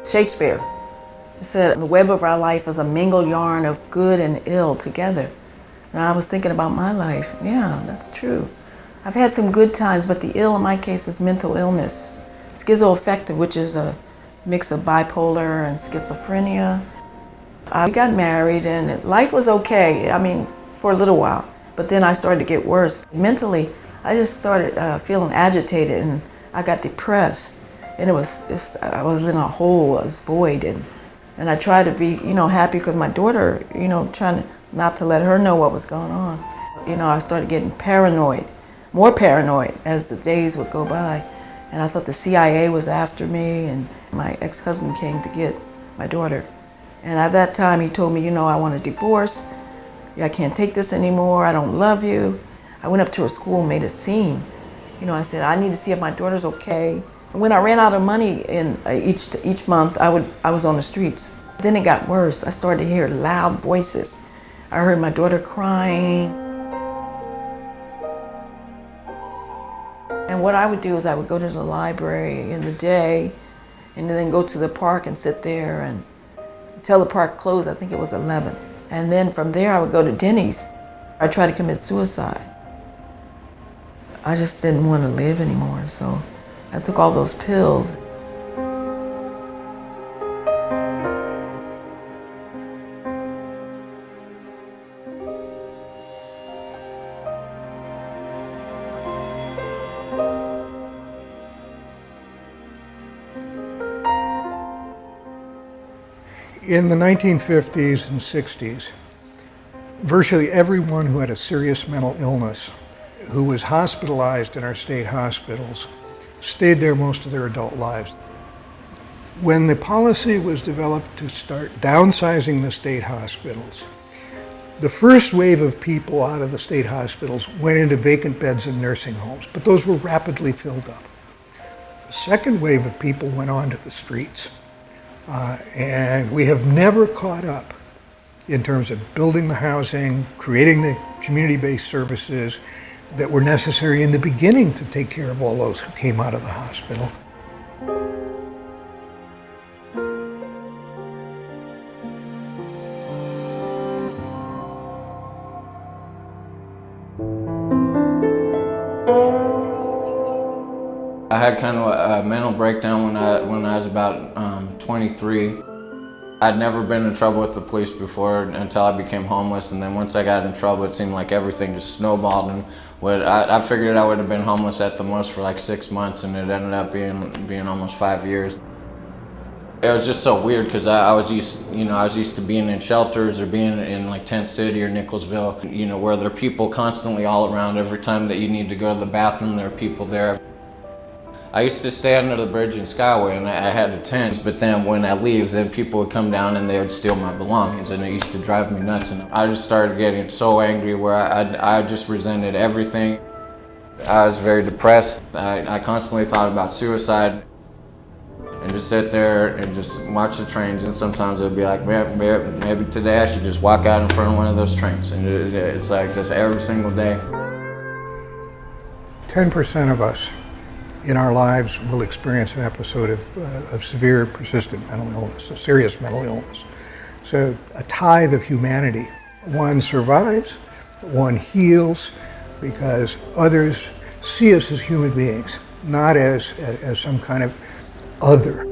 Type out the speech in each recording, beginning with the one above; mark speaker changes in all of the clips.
Speaker 1: Shakespeare said, "The web of our life is a mingled yarn of good and ill together." And I was thinking about my life. Yeah, that's true. I've had some good times, but the ill in my case is mental illness. Schizoaffective, which is a mix of bipolar and schizophrenia. I got married and life was okay, I mean, for a little while. But then I started to get worse. Mentally, I just started feeling agitated and I got depressed. And I was in a hole, I was void. And I tried to be, happy because my daughter, trying not to let her know what was going on. I started getting paranoid, more paranoid as the days would go by. And I thought the CIA was after me, and my ex-husband came to get my daughter. And at that time, he told me, I want a divorce. I can't take this anymore. I don't love you. I went up to her school and made a scene. I said, I need to see if my daughter's okay. And when I ran out of money in each month, I was on the streets. Then it got worse. I started to hear loud voices. I heard my daughter crying. And what I would do is I would go to the library in the day and then go to the park and sit there and until the park closed. I think it was 11. And then from there I would go to Denny's. I tried to commit suicide. I just didn't want to live anymore, so I took all those pills.
Speaker 2: In the 1950s and 60s, virtually everyone who had a serious mental illness, who was hospitalized in our state hospitals, stayed there most of their adult lives. When the policy was developed to start downsizing the state hospitals, the first wave of people out of the state hospitals went into vacant beds in nursing homes, but those were rapidly filled up. The second wave of people went onto the streets. And we have never caught up in terms of building the housing, creating the community-based services that were necessary in the beginning to take care of all those who came out of the hospital.
Speaker 3: I had kind of a mental breakdown when I was about 23. I'd never been in trouble with the police before until I became homeless, and then once I got in trouble, it seemed like everything just snowballed. And I figured I would have been homeless at the most for like 6 months, and it ended up being almost 5 years. It was just so weird because I was used to being in shelters or being in like Tent City or Nicholsville, where there are people constantly all around. Every time that you need to go to the bathroom, there are people there. I used to stay under the bridge in Skyway, and I had a tent, but then when I leave, then people would come down and they would steal my belongings, and it used to drive me nuts. And I just started getting so angry where I just resented everything. I was very depressed. I constantly thought about suicide and just sit there and just watch the trains, and sometimes it would be like, maybe today I should just walk out in front of one of those trains. And it's like just every single day.
Speaker 2: 10% of us in our lives will experience an episode of severe, persistent mental illness, a serious mental illness. So a tithe of humanity. One survives, one heals, because others see us as human beings, not as some kind of other.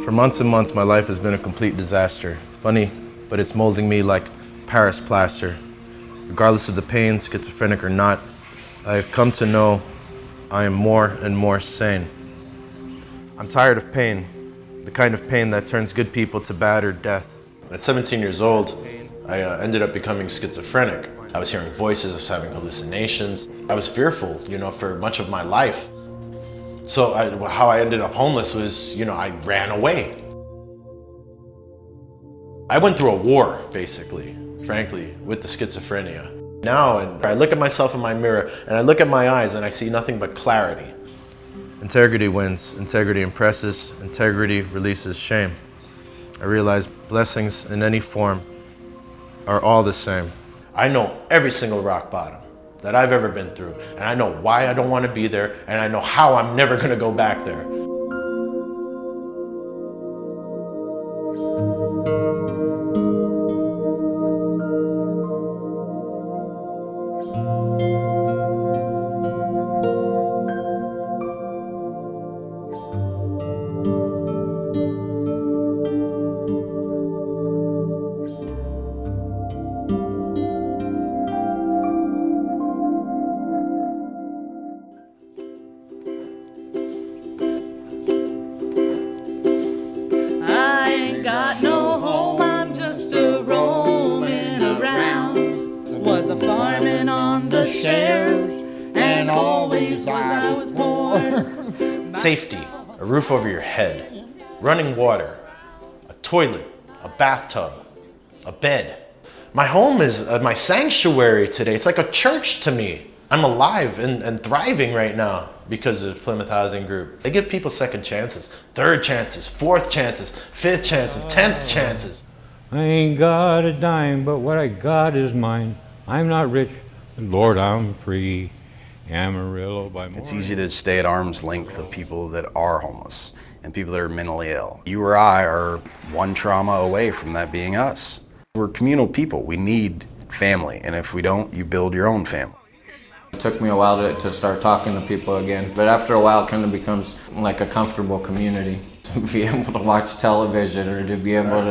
Speaker 4: For months and months, my life has been a complete disaster. Funny, but it's molding me like Paris plaster. Regardless of the pain, schizophrenic or not, I have come to know I am more and more sane. I'm tired of pain, the kind of pain that turns good people to bad or death.
Speaker 5: At 17 years old, I ended up becoming schizophrenic. I was hearing voices, I was having hallucinations. I was fearful, for much of my life. So how I ended up homeless was, I ran away. I went through a war, basically, frankly, with the schizophrenia. Now, and I look at myself in my mirror, and I look at my eyes, and I see nothing but clarity.
Speaker 4: Integrity wins, integrity impresses, integrity releases shame. I realized blessings in any form are all the same.
Speaker 5: I know every single rock bottom that I've ever been through, and I know why I don't want to be there, and I know how I'm never going to go back there.
Speaker 6: Got no home, I'm just a roaming around. Was a farming on the shares, and always was I was poor.
Speaker 5: Safety, a roof over your head, running water, a toilet, a bathtub, a bed. My home is my sanctuary today. It's like a church to me. I'm alive and thriving right now because of Plymouth Housing Group. They give people second chances, third chances, fourth chances, fifth chances, 10th chances.
Speaker 7: I ain't got a dime, but what I got is mine. I'm not rich, but Lord, I'm free. Amarillo by morning.
Speaker 8: It's easy to stay at arm's length of people that are homeless and people that are mentally ill. You or I are one trauma away from that being us. We're communal people. We need family, and if we don't, you build your own family.
Speaker 3: It took me a while to start talking to people again, but after a while it kind of becomes like a comfortable community. To be able to watch television, or to be able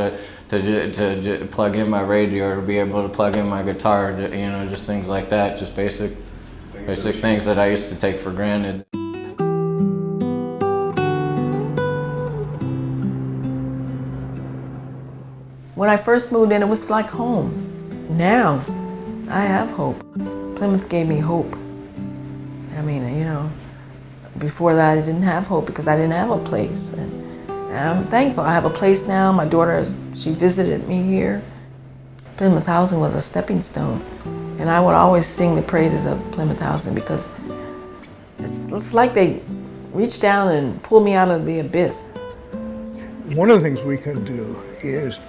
Speaker 3: to plug in my radio, or to be able to plug in my guitar, just things like that, just basic things that I used to take for granted.
Speaker 1: When I first moved in, it was like home. Now, I have hope. Plymouth gave me hope. I mean, before that I didn't have hope because I didn't have a place. And I'm thankful I have a place now. My daughter, she visited me here. Plymouth Housing was a stepping stone. And I would always sing the praises of Plymouth Housing because it's like they reached down and pulled me out of the abyss.
Speaker 2: One of the things we can do is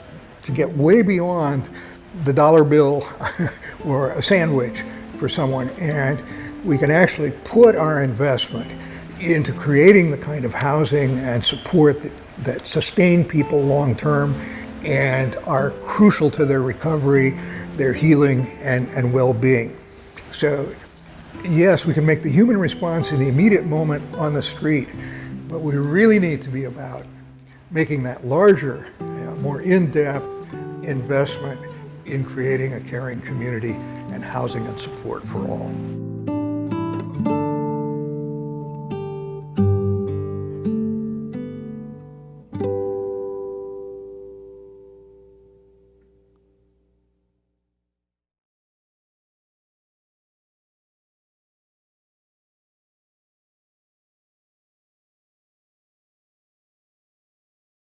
Speaker 2: to get way beyond the dollar bill or a sandwich for someone, and we can actually put our investment into creating the kind of housing and support that sustain people long term and are crucial to their recovery, their healing, and well-being. So yes, we can make the human response in the immediate moment on the street, but we really need to be about making that larger, more in-depth investment in creating a caring community and housing and support for all.